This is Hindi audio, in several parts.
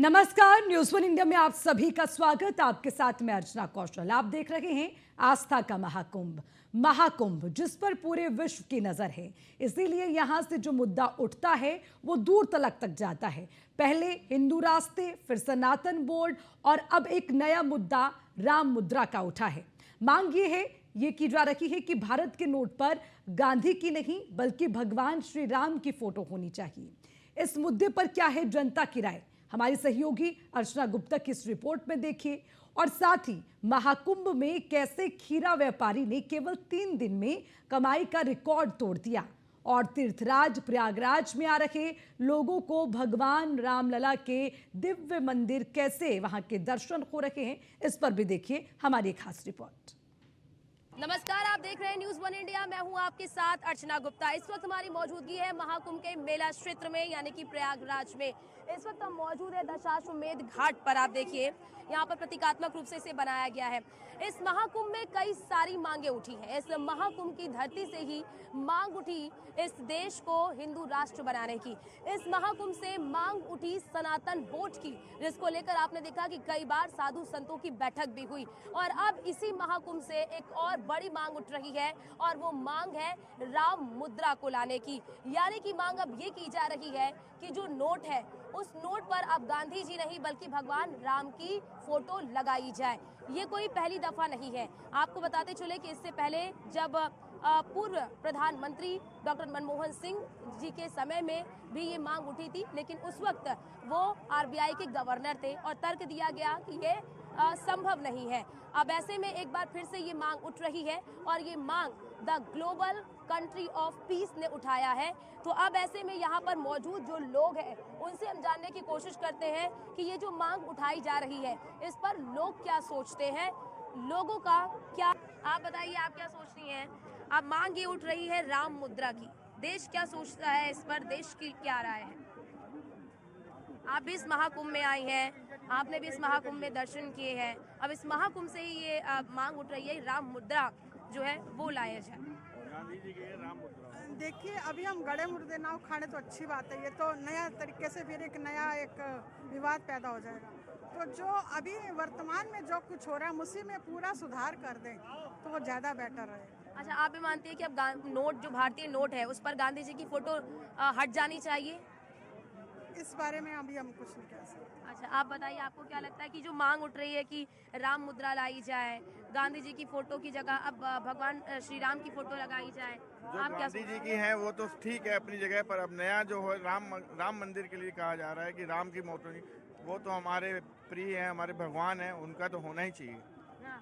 नमस्कार, न्यूज़ वन इंडिया में आप सभी का स्वागत। आपके साथ मैं अर्चना कौशल। आप देख रहे हैं आस्था का महाकुंभ जिस पर पूरे विश्व की नजर है। इसीलिए यहां से जो मुद्दा उठता है वो दूर तक जाता है। पहले हिंदू रास्ते, फिर सनातन बोर्ड और अब एक नया मुद्दा राम मुद्रा का उठा है। मांग ये की जा रही है कि भारत के नोट पर गांधी की नहीं बल्कि भगवान श्री राम की फोटो होनी चाहिए। इस मुद्दे पर क्या है जनता की राय, हमारी सहयोगी अर्चना गुप्ता की इस रिपोर्ट में देखिए। और साथ ही महाकुंभ में कैसे खीरा व्यापारी ने केवल 3 दिन में कमाई का रिकॉर्ड तोड़ दिया और तीर्थराज प्रयागराज में आ रहे लोगों को भगवान रामलला के दिव्य मंदिर कैसे वहां के दर्शन हो रहे हैं, इस पर भी देखिए हमारी खास रिपोर्ट। नमस्कार, आप देख रहे हैं न्यूज़ वन इंडिया। मैं हूं आपके साथ अर्चना गुप्ता। इस वक्त हमारी मौजूदगी है महाकुंभ के मेला क्षेत्र में यानी कि प्रयागराज में। इस वक्त हम मौजूद है दशाश्वमेध घाट पर। आप देखिए यहाँ पर प्रतीकात्मक रूप से इसे बनाया गया है। इस महाकुंभ में कई सारी मांगे उठी हैं। इस महाकुंभ की धरती से ही मांग उठी इस देश को हिंदू राष्ट्र बनाने की। इस महाकुंभ से मांग उठी सनातन बोर्ड की, जिसको लेकर आपने देखा कि कई बार साधु संतों की बैठक भी हुई। और अब इसी महाकुंभ से एक और बड़ी मांग उठ रही है और वो मांग है राम मुद्रा को लाने की। यानी कि मांग अब ये की जा रही है कि जो नोट है उस नोट पर अब गांधी जी नहीं बल्कि भगवान राम की फोटो लगाई जाए। ये कोई पहली दफा नहीं है। आपको बताते चले कि इससे पहले जब पूर्व प्रधानमंत्री डॉक्टर मनमोहन सिंह जी के समय में भी ये मांग उठी थी, लेकिन उस वक्त वो आरबीआई के गवर्नर थे और तर्क दिया गया कि ये संभव नहीं है। अब ऐसे में एक बार फिर से ये मांग उठ रही है और ये मांग the global country of peace ने उठाया है। तो अब ऐसे में यहाँ पर मौजूद जो लोग हैं उनसे हम जानने की कोशिश करते हैं कि ये जो मांग उठाई जा रही है इस पर लोग क्या सोचते हैं, लोगों का क्या। आप बताइए, आप क्या सोचती हैं? अब मांग ये उठ रही है राम मुद्रा की, देश क्या सोचता है इस पर, देश की क्या राय है? आप भी इस महाकुंभ में आई हैं, आपने भी इस महाकुंभ में दर्शन किए हैं। अब इस महाकुंभ से ही ये मांग उठ रही है राम मुद्रा जो है वो लाया जाए। गांधी जी के राम मुद्रा। देखिए, अभी हम गड़े मुर्दे ना खाने तो अच्छी बात है। ये तो नया तरीके से फिर एक नया विवाद पैदा हो जाएगा। तो जो अभी वर्तमान में जो कुछ हो रहा है उसी में पूरा सुधार कर दें तो वो ज़्यादा बेटर रहेगा। अच्छा, आप भी मानती हैं कि अब नोट जो भारतीय नोट है उस पर गांधी जी की फोटो हट जानी चाहिए? इस बारे में अभी हम कुछ नहीं कह सकते। अच्छा, आप बताइए, आपको क्या लगता है कि जो मांग उठ रही है कि राम मुद्रा लाई जाए, गांधी जी की फोटो की जगह अब भगवान श्री राम की फोटो लगाई जाए, जो आप क्या गांधी जी की है वो तो ठीक है अपनी जगह पर। अब नया जो है राम मंदिर के लिए कहा जा रहा है कि राम की फोटो नहीं, वो तो हमारे प्रिय हैं, हमारे भगवान हैं, उनका तो होना ही चाहिए। हाँ।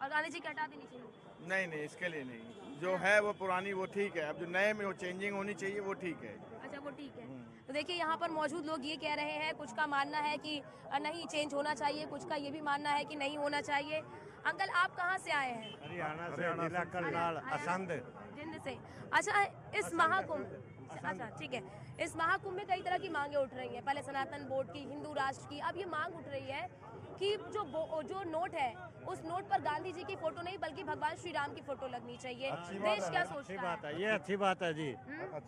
और गांधी जी की हटा देनी चाहिए? नहीं, इसके लिए नहीं। जो है वो पुरानी वो ठीक है, अब जो नए में वो चेंजिंग होनी चाहिए वो ठीक है। अच्छा, वो ठीक है। तो देखिए यहाँ पर मौजूद लोग ये कह रहे हैं, कुछ का मानना है कि नहीं चेंज होना चाहिए, कुछ का ये भी मानना है कि नहीं होना चाहिए। अंकल, आप कहाँ से आए हैं? हरियाणा से, जिला करनाल, असंध। जिंद से। अच्छा, इस महाकुंभ, अच्छा ठीक है, इस महाकुंभ में कई तरह की मांगे उठ रही हैं। पहले सनातन बोर्ड की, हिंदू राष्ट्र की, अब ये मांग उठ रही है कि जो नोट है उस नोट पर गांधी जी की फोटो नहीं बल्कि भगवान श्री राम की फोटो लगनी चाहिए। देश क्या सोचता है? बात है, ये अच्छी बात है जी।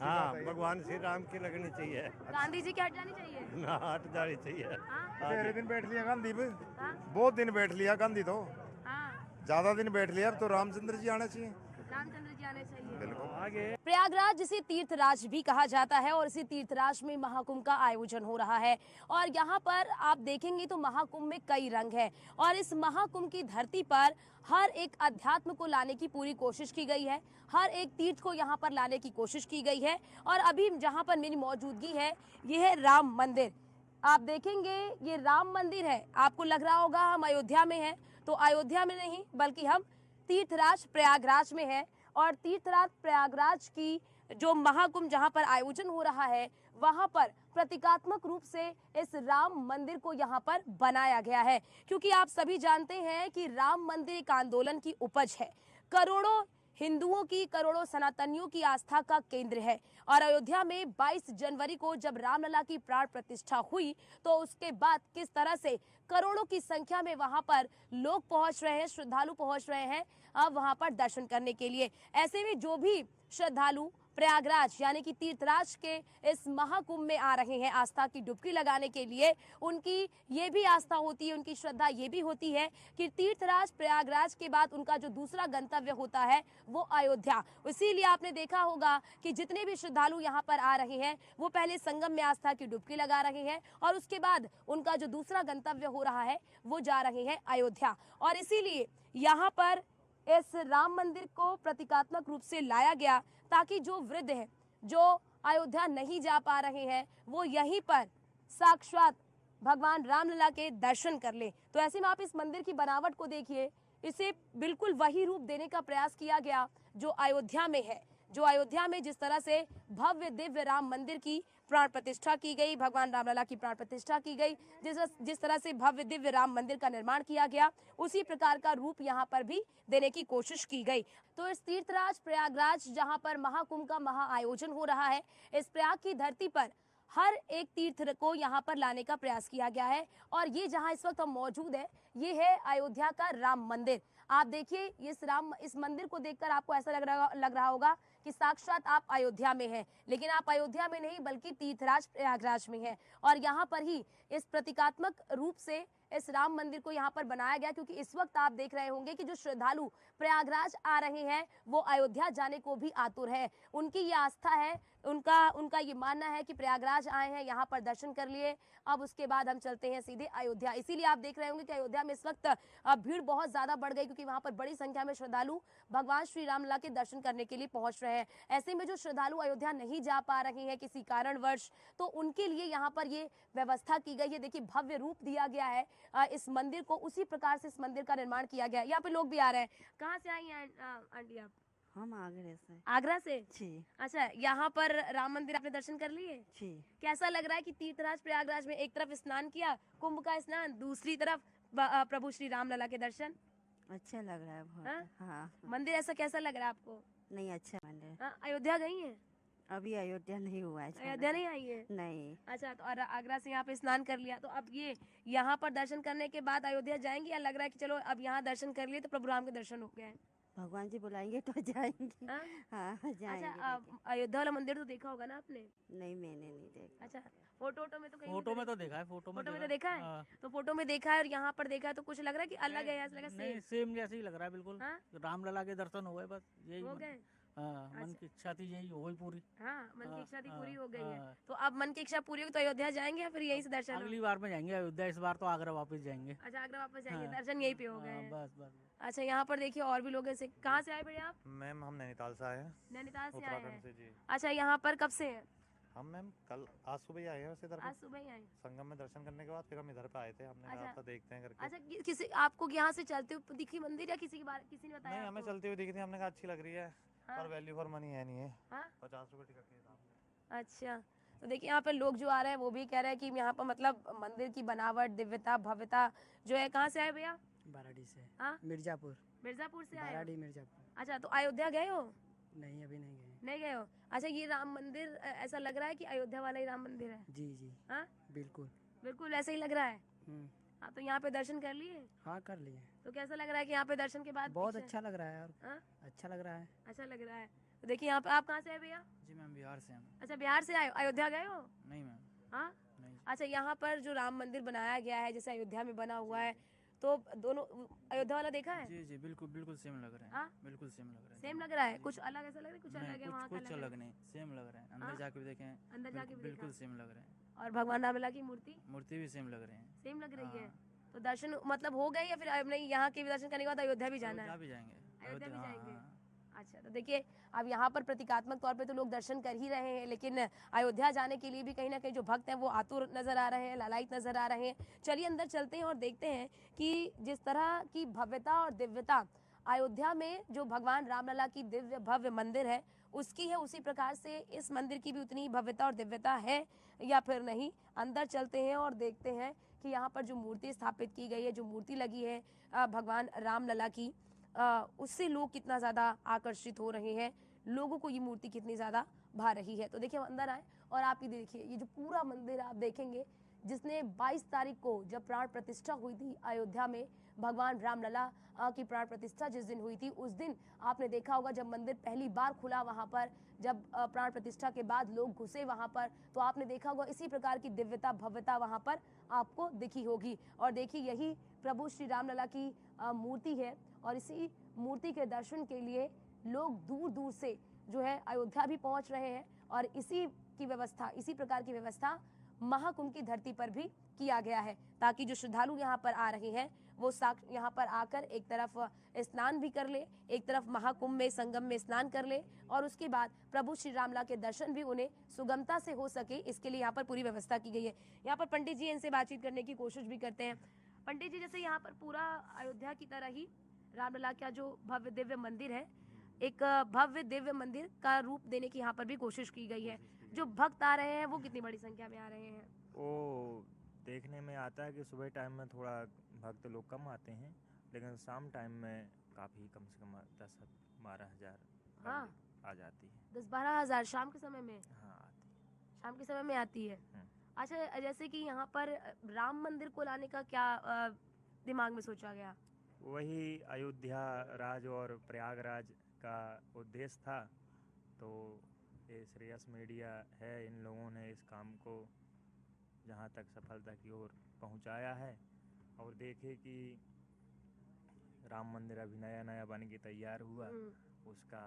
हाँ, भगवान श्री राम की लगनी चाहिए। गांधी जी की हट जानी चाहिए? ना, हट जानी चाहिए। हाँ? तेरे दिन बैठ लिया गांधी पे, हाँ? बहुत दिन बैठ लिया गांधी तो, हाँ, ज्यादा दिन बैठ लिया। अब तो रामचंद्र जी आना चाहिए। रामचंद्र जी आने चाहिए। आगे प्रयागराज जिसे तीर्थराज भी कहा जाता है और इसी तीर्थराज में महाकुंभ का आयोजन हो रहा है और यहाँ पर आप देखेंगे तो महाकुंभ में कई रंग है और इस महाकुंभ की धरती पर हर एक अध्यात्म को लाने की पूरी कोशिश की गई है, हर एक तीर्थ को यहाँ पर लाने की कोशिश की गई है। और अभी जहाँ पर मेरी मौजूदगी है ये है राम मंदिर। आप देखेंगे ये राम मंदिर है। आपको लग रहा होगा हम अयोध्या में हैं, तो अयोध्या में नहीं बल्कि हम तीर्थराज प्रयागराज में है। और तीर्थराज प्रयागराज की जो महाकुंभ जहां पर आयोजन हो रहा है वहां पर प्रतीकात्मक रूप से इस राम मंदिर को यहां पर बनाया गया है, क्योंकि आप सभी जानते हैं कि राम मंदिर एक आंदोलन की उपज है। करोड़ों हिंदुओं की, करोड़ों सनातनियों की आस्था का केंद्र है। और अयोध्या में 22 जनवरी को जब रामलला की प्राण प्रतिष्ठा हुई तो उसके बाद किस तरह से करोड़ों की संख्या में वहां पर लोग पहुंच रहे हैं, श्रद्धालु पहुंच रहे हैं अब वहां पर दर्शन करने के लिए। ऐसे में जो भी श्रद्धालु प्रयागराज यानी कि तीर्थराज के इस महाकुंभ में आ रहे हैं आस्था की डुबकी लगाने के लिए, उनकी ये भी आस्था होती है, उनकी श्रद्धा ये भी होती है कि तीर्थराज प्रयागराज के बाद उनका जो दूसरा गंतव्य होता है वो अयोध्या। इसीलिए आपने देखा होगा कि जितने भी श्रद्धालु यहाँ पर आ रहे हैं वो पहले संगम में आस्था की डुबकी लगा रहे हैं और उसके बाद उनका जो दूसरा गंतव्य हो रहा है वो जा रहे हैं अयोध्या। और इसीलिए यहाँ पर इस राम मंदिर को प्रतीकात्मक रूप से लाया गया ताकि जो वृद्ध हैं, जो अयोध्या नहीं जा पा रहे हैं, वो यहीं पर साक्षात भगवान रामलला के दर्शन कर ले। तो ऐसे में आप इस मंदिर की बनावट को देखिए, इसे बिल्कुल वही रूप देने का प्रयास किया गया जो अयोध्या में है, जो अयोध्या में जिस तरह से भव्य दिव्य राम मंदिर की प्राण प्रतिष्ठा की गई, भगवान रामलला की प्राण प्रतिष्ठा की गई, जिस तरह से भव्य दिव्य राम मंदिर का निर्माण किया गया, उसी प्रकार का रूप यहाँ पर भी देने की कोशिश की गई। तो इस तीर्थराज प्रयागराज जहाँ पर महाकुंभ का महाआयोजन हो रहा है, इस प्रयाग की धरती पर हर एक तीर्थ को यहाँ पर लाने का प्रयास किया गया है। और ये जहाँ इस वक्त हम मौजूद है, ये है अयोध्या का राम मंदिर। आप देखिए इस मंदिर को देखकर आपको ऐसा लग रहा होगा कि साक्षात आप अयोध्या में हैं, लेकिन आप अयोध्या में नहीं बल्कि तीर्थराज प्रयागराज में हैं। और यहाँ पर ही इस प्रतीकात्मक रूप से इस राम मंदिर को यहाँ पर बनाया गया, क्योंकि इस वक्त आप देख रहे होंगे कि जो श्रद्धालु प्रयागराज आ रहे हैं वो अयोध्या जाने को भी आतुर है। उनकी ये आस्था है, उनका ये मानना है कि प्रयागराज आए हैं, यहाँ पर दर्शन कर लिए, अब उसके बाद हम चलते हैं सीधे अयोध्या। इसीलिए आप देख रहे होंगे कि अयोध्या में इस वक्त भीड़ बहुत ज्यादा बढ़ गई, क्योंकि वहाँ पर बड़ी संख्या में श्रद्धालु भगवान श्री रामलला के दर्शन करने के लिए पहुंच रहे हैं। ऐसे में जो श्रद्धालु अयोध्या नहीं जा पा रहे हैं किसी कारणवश, तो उनके लिए यहाँ पर ये व्यवस्था की गई है। देखिए भव्य रूप दिया गया है इस मंदिर को, उसी प्रकार से इस मंदिर का निर्माण किया गया है। यहाँ पे लोग भी आ रहे हैं। कहाँ से आई हैं आंटी आप? हम आगरा से। आगरा से? जी। अच्छा, यहाँ पर राम मंदिर आपने दर्शन कर लिए? जी। कैसा लग रहा है कि तीर्थराज प्रयागराज में एक तरफ स्नान किया, कुंभ का स्नान, दूसरी तरफ प्रभु श्री रामलला के दर्शन? अच्छा लग रहा है बहुत। हाँ। मंदिर ऐसा कैसा लग रहा है आपको? नहीं, अच्छा मंदिर। अयोध्या गई हैं? अभी अयोध्या नहीं हुआ है। अयोध्या नहीं आई है? नहीं। अच्छा, तो और आगरा से यहाँ पे स्नान कर लिया, तो अब ये यहाँ पर दर्शन करने के बाद अयोध्या जाएंगे, या लग रहा है कि चलो अब यहाँ दर्शन कर लिए तो प्रभु राम के दर्शन हो गए? भगवान जी बुलाएंगे तो जाएंगे। हाँ? हाँ जाएंगे। अच्छा, अयोध्या वाला मंदिर तो देखा होगा ना आपने? नहीं, मैंने नहीं देखा। अच्छा, फोटो में तो कहीं फोटो में तो देखा है, फोटो में तो देखा है। हाँ। तो फोटो में देखा है और यहाँ पर देखा है, तो कुछ लग रहा है कि अलग है, ऐसा लगा नहीं, सेम सेम जैसे ही लग रहा है बिल्कुल। हाँ? रामलला के दर्शन हो गए, बस यही हो गए। हाँ, मन की इच्छा थी यही हो गई पूरी। हाँ, मन की इच्छा थी पूरी हो गई है। हाँ। तो अब मन की इच्छा पूरी होगी तो अयोध्या जाएंगे या फिर यहीं से दर्शन? अगली बार में जाएंगे अयोध्या, इस बार तो आगरा वापस जाएंगे। अच्छा, आगरा वापस जाएंगे, हाँ। दर्शन यहीं पे हो गए हाँ, हैं। बस बस। अच्छा, यहाँ पर देखिए और भी लोग ऐसे। कहाँ से आए भैया आप? मैम हम नैनीताल से आए हैं। नैनीताल से आए उत्तराखंड हैं। से जी। अच्छा, यहाँ पर कब से हैं? हम मैम कल आज सुबह ही आए हैं वैसे इधर आज पे। सुबह ही आए। संगम में दर्शन करने के बाद फिर हम इधर पे आए थे, हमने अच्छा। कहा था देखते हैं करके। अच्छा, किसी आपको यहाँ से चलते हुए दिखी मंदिर, या किसी ने बताया नहीं, हमें आपको? चलती हुई दिखी थी, हमने कहा अच्छी लग रही है, हाँ। पर वैल्यू फॉर मनी है नहीं है। हाँ? 50 रुपए टिकट के हिसाब से। अच्छा, तो देखिए यहाँ पे लोग जो आ रहे हैं वो भी कह रहे हैं कि यहाँ पर मतलब मंदिर की बनावट, दिव्यता, भव्यता जो है। कहाँ से आए भैया? बाराडी से। हाँ? मिर्जापुर। मिर्जापुर से आए हो? बाराडी मिर्जापुर। अच्छा, तो अयोध्या गए हो? नहीं, अभी नहीं गए। नहीं गए हो? अच्छा, ये राम मंदिर ऐसा लग रहा है कि अयोध्या वाला ही राम मंदिर है? जी जी। हाँ, बिल्कुल। बिल्कुल ऐसा ही लग रहा है। हम्म। हाँ, तो यहाँ पे दर्शन कर लिए? हाँ, कर लिए। तो कैसा लग रहा है कि यहाँ पे दर्शन के बाद? बहुत पीछे- अच्छा लग रहा है यार। हाँ? अच्छा लग रहा है। अच्छा लग रहा है। तो देखिए यहाँ पे आप कहाँ से आए भैया? जी मैम, बिहार से हम। अच्छा, बिहार से आए हो? अयोध्या गए हो? नहीं मैम, हाँ? नहीं। अच्छा, यहाँ पर जो राम मंदिर बनाया गया है जैसे अयोध्या में बना हुआ है, तो दोनों अयोध्या वाला देखा है? जी जी, बिल्कुल बिल्कुल सेम लग रहा है। हाँ? बिल्कुल सेम लग रहा है। सेम लग रहा है? कुछ अलग ऐसा लग रहा है? कुछ अलग है नहीं, वहाँ का? कुछ अलग नहीं, सेम लग रहा है। हाँ? अंदर जाके भी देखें, अंदर जाके भी बिल्कुल देखा? सेम लग रहे हैं। और भगवान रामलला की मूर्ति मूर्ति भी सेम लग रहे हैं। सेम लग रही है? हाँ। तो दर्शन मतलब हो गए, या फिर अब नहीं, यहाँ के भी दर्शन करने के बाद अयोध्या भी जाना अयोध्या है? भी जाएंगे। अयोध्या भी हाँ, जाएंगे? हाँ। अच्छा, तो देखिए अब यहाँ पर प्रतीकात्मक तौर पे तो लोग दर्शन कर ही रहे हैं, लेकिन अयोध्या जाने के लिए भी कहीं ना कहीं जो भक्त हैं वो आतुर नजर आ रहे हैं, लालायित नजर आ रहे हैं। चलिए अंदर चलते हैं और देखते हैं कि जिस तरह की भव्यता और दिव्यता अयोध्या में जो भगवान रामलला की दिव्य भव्य मंदिर है उसकी है, उसी प्रकार से इस मंदिर की भी उतनी भव्यता और दिव्यता है या फिर नहीं। अंदर चलते हैं और देखते हैं कि यहाँ पर जो मूर्ति स्थापित की गई है, जो मूर्ति लगी है भगवान रामलला की, उससे लोग कितना ज़्यादा आकर्षित हो रहे हैं, लोगों को ये मूर्ति कितनी ज़्यादा भा रही है। तो देखिए हम अंदर आए और आप ये देखिए, ये जो पूरा मंदिर आप देखेंगे जिसने 22 तारीख को जब प्राण प्रतिष्ठा हुई थी अयोध्या में, भगवान रामलला की प्राण प्रतिष्ठा जिस दिन हुई थी, उस दिन आपने देखा होगा जब मंदिर पहली बार खुला वहां पर, जब प्राण प्रतिष्ठा के बाद लोग घुसे वहां पर, तो आपने देखा होगा इसी प्रकार की दिव्यता भव्यता वहां पर आपको दिखी होगी। और देखिए यही प्रभु श्री रामलला की मूर्ति है और इसी मूर्ति के दर्शन के लिए लोग दूर दूर से जो है अयोध्या भी पहुंच रहे हैं और इसी प्रकार की व्यवस्था महाकुंभ की धरती पर भी किया गया है, ताकि जो श्रद्धालु यहाँ पर आ रहे हैं वो यहाँ पर आकर एक तरफ स्नान भी कर ले, एक तरफ महाकुंभ में संगम में स्नान कर ले और उसके बाद प्रभु श्री रामलला के दर्शन भी उन्हें सुगमता से हो सके, इसके लिए यहाँ पर पूरी व्यवस्था की गई है। यहाँ पर पंडित जी इनसे बातचीत करने की कोशिश भी करते हैं। पंडित जी, जैसे यहाँ पर पूरा अयोध्या की तरह ही रामलला का जो भव्य दिव्य मंदिर है, एक भव्य दिव्य मंदिर का रूप देने की यहाँ पर भी कोशिश की गई है। जो भक्त आ रहे हैं वो कितनी बड़ी संख्या में आ रहे हैं? वो देखने में आता है कि सुबह टाइम में थोड़ा भक्त लोग कम आते हैं, लेकिन शाम टाइम में काफ़ी कम से कम 10-12 हज़ार हाँ आ जाती है। 10-12 हज़ार शाम के समय में? हाँ, आती है। शाम के समय में आती है। अच्छा, जैसे कि यहाँ पर राम मंदिर को लाने का क्या दिमाग में सोचा गया? वही अयोध्या राज और प्रयागराज का उद्देश्य था, तो ये श्रेयस मीडिया है, इन लोगों ने इस काम को जहाँ तक सफलता की ओर पहुँचाया है। और देखे कि राम मंदिर अभी नया नया बन के तैयार हुआ, उसका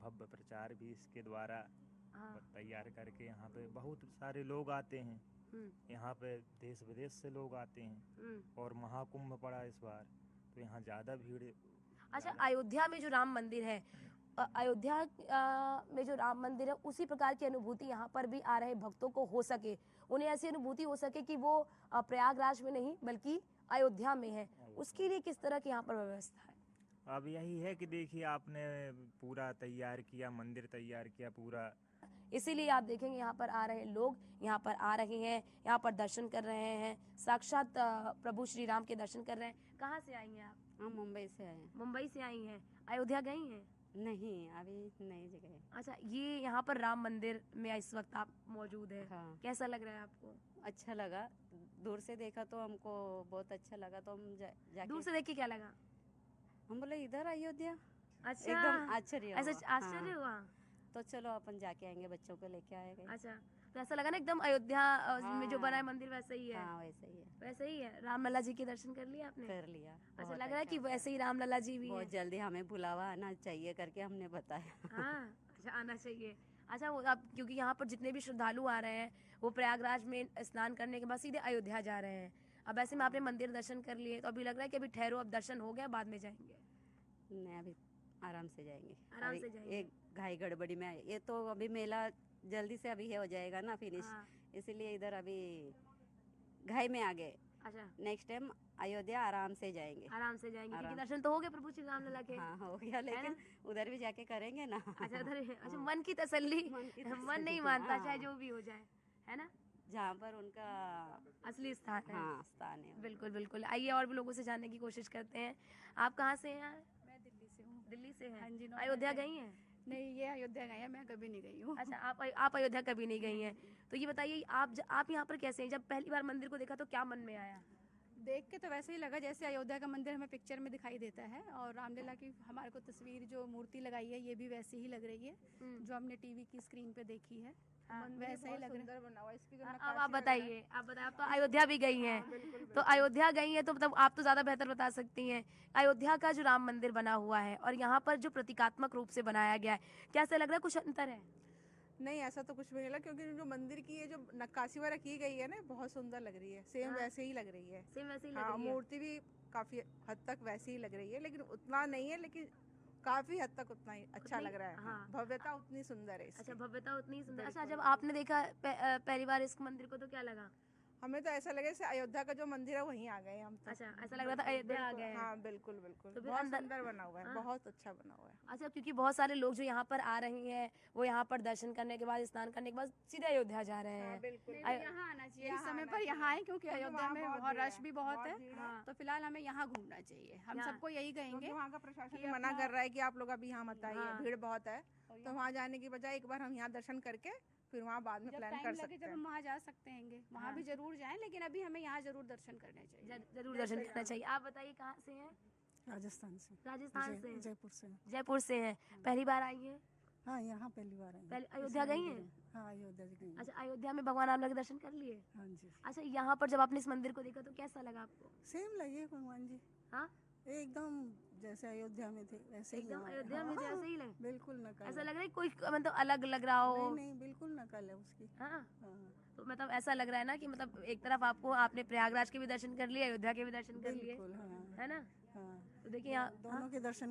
भव्य प्रचार भी इसके द्वारा तैयार करके यहाँ पे बहुत सारे लोग आते हैं। यहाँ पे देश विदेश से लोग आते हैं और महाकुंभ पड़ा इस बार, तो यहाँ ज़्यादा भीड़। अच्छा, अयोध्या में जो राम मंदिर है, अयोध्या में जो राम मंदिर है, उसी प्रकार की अनुभूति यहाँ पर भी आ रहे भक्तों को हो सके, उन्हें ऐसी अनुभूति हो सके कि वो प्रयागराज में नहीं बल्कि अयोध्या में है, उसके लिए किस तरह की यहाँ पर व्यवस्था है? अब यही है कि देखिए आपने पूरा तैयार किया, मंदिर तैयार किया पूरा, इसीलिए आप देखेंगे यहाँ पर आ रहे लोग यहाँ पर आ रहे हैं, यहाँ पर दर्शन कर रहे हैं, साक्षात प्रभु श्री राम के दर्शन कर रहे हैं। कहाँ से आई हैं आप? हम मुंबई से आए हैं। मुंबई से आई हैं। अयोध्या गई हैं? नहीं, अभी नई जगह है। अच्छा, ये यहाँ पर राम मंदिर में इस वक्त आप मौजूद है। हाँ। कैसा लग रहा है आपको? अच्छा लगा, दूर से देखा तो हमको बहुत अच्छा लगा, तो हम जाके दूर से देख के क्या लगा? हम बोले इधर अयोध्या। अच्छा, एकदम आश्चर्य हुआ। ऐसा आश्चर्य हाँ। हुआ? तो चलो अपन जाके आएंगे, बच्चों को लेके आएंगे। अच्छा, तो ऐसा लगा ना एकदम अयोध्या में जो बना है मंदिर वैसे ही है? हाँ, वैसे ही है। वैसे ही है। रामलला जी के दर्शन कर लिए आपने? कर लिया। अच्छा, बहुत लग रहा है कि अच्छा। वैसे ही रामलला जी भी बहुत हैं। जल्दी हमें बुलावा आना चाहिए करके हमने बताया। हाँ, अच्छा, आना चाहिए। अच्छा, वो अब क्योंकि यहाँ पर जितने भी श्रद्धालु आ रहे हैं वो प्रयागराज में स्नान करने के बाद सीधे अयोध्या जा रहे हैं। अब ऐसे में आपने मंदिर दर्शन कर लिए, तो अभी लग रहा है कि अभी ठहरो, अब दर्शन हो गया, बाद में जाएंगे? नहीं, अभी आराम से जाएंगे। आराम अभी से जाएंगे। एक घाई गड़बड़ी में ये तो अभी मेला जल्दी से अभी हो जाएगा ना फिनिश, हाँ। इसीलिए इधर अभी घाई में आ गए। अच्छा, नेक्स्ट टाइम अयोध्या आराम से जाएंगे। आराम से जाएंगे क्योंकि आराम। दर्शन तो हो गए प्रभु श्री रामलला के। हाँ, हो गया, लेकिन उधर भी जाके करेंगे ना। अच्छा, उधर अच्छा, मन की तसल्ली, मन नहीं मानता हाँ। चाहे जो भी हो जाए, है ना? जहाँ पर उनका असली स्थान है। हाँ स्थान है। बिल्कुल बिल्कुल। आइए और भी लोगों से जानने की कोशिश करते हैं। आप कहाँ से हैं? मैं दिल्ली से हूँ। दिल्ली से हैं? हाँ जी। अयोध्या गई हैं? नहीं, ये अयोध्या गए हैं, मैं कभी नहीं गई हूँ। अच्छा, आप अयोध्या कभी नहीं गई हैं, तो ये बताइए आप यहाँ पर कैसे हैं? जब पहली बार मंदिर को देखा तो क्या मन में आया? देख के तो वैसे ही लगा जैसे अयोध्या का मंदिर हमें पिक्चर में दिखाई देता है, और रामलीला की हमारे को तस्वीर जो मूर्ति लगाई है ये भी वैसी ही लग रही है जो हमने टीवी की स्क्रीन पे देखी है। वैसा ही लग रहा है। बना हुआ है। इसकी जो अब नक्काशी आप बताइए, आप तो अयोध्या भी गई हैं, तो अयोध्या गई हैं तो मतलब आप तो ज़्यादा बेहतर बता सकती हैं। अयोध्या का जो राम मंदिर बना हुआ है और यहाँ पर जो प्रतीकात्मक रूप से बनाया गया है, कैसा लग रहा है? कुछ अंतर है? नहीं, ऐसा तो कुछ भी नहीं लगा, क्योंकि जो मंदिर की ये जो नक्काशी वगैरह की गई है ना, बहुत सुंदर लग रही है। सेम वैसे ही लग रही है। सेम वैसे ही लग हाँ, रही है। मूर्ति भी काफी हद तक वैसी ही लग रही है, लेकिन उतना नहीं है, लेकिन काफी हद तक उतना ही अच्छा लग रहा है। हाँ। भव्यता उतनी सुंदर है इसकी। अच्छा, भव्यता उतनी सुंदर। अच्छा, बिल्कुल। जब आपने देखा पहली बार इस मंदिर को तो क्या लगा? हमें तो ऐसा लगे जैसे अयोध्या का जो मंदिर है वहीं आ गए हम तो। अच्छा, ऐसा लग रहा था अयोध्या आ गए हैं। हाँ, बिल्कुल बिल्कुल। तो फिर बहुत अंदर- सुंदर बना हुआ है। हाँ। बहुत अच्छा बना हुआ है। अच्छा, क्योंकि बहुत सारे लोग जो यहाँ पर आ रहे हैं वो यहाँ पर दर्शन करने के बाद, स्नान करने के बाद सीधे अयोध्या जा रहे हैं। बिल्कुल। यहाँ आना चाहिए इस समय पर, यहाँ आए क्योंकि अयोध्या में बहुत रश भी बहुत है, तो फिलहाल हमें यहाँ घूमना चाहिए। हम सबको यही कहेंगे। वहाँ का प्रशासन मना कर रहा है कि आप लोग अभी यहाँ मत आइए, भीड़ बहुत है। तो वहाँ जाने की बजाय एक बार हम यहाँ दर्शन करके फिर वहाँ बाद में जब प्लान टाइम कर लगे सकते जब हैं। हम वहाँ जा सकते हैं वहाँ भी जरूर जाएं, लेकिन अभी हमें यहाँ जरूर दर्शन करने चाहिए। जरूर दर्शन करना चाहिए। आप बताइए कहाँ से हैं? राजस्थान से। राजस्थान से। जयपुर से। जयपुर से हैं। पहली बार आई हैं? हाँ, यहाँ पहली बार आई। पहले अयोध्या गई हैं? हाँ, अयोध्या गई। अच्छा, अयोध्या में भगवान राम के दर्शन कर लिए? हाँ जी। अच्छा, यहाँ पर जब आपने इस मंदिर को देखा तो कैसा लगा आपको? सेम लगे भगवान जी। हाँ, एकदम जैसे अयोध्या में थे वैसे ही एकदम यहाँ। अयोध्या में हाँ, जैसे ही लगे। बिल्कुल नकल ऐसा है। लग रहा है कोई मतलब अलग लग रहा हो? नहीं नहीं, बिल्कुल नकल है उसकी। हाँ, हाँ, तो मतलब ऐसा लग रहा है ना कि मतलब एक तरफ आपने प्रयागराज के भी दर्शन कर लिए, अयोध्या के भी दर्शन कर लिए, बिल्कुल। हाँ है ना? हाँ, तो देखिए यहाँ दोनों के दर्शन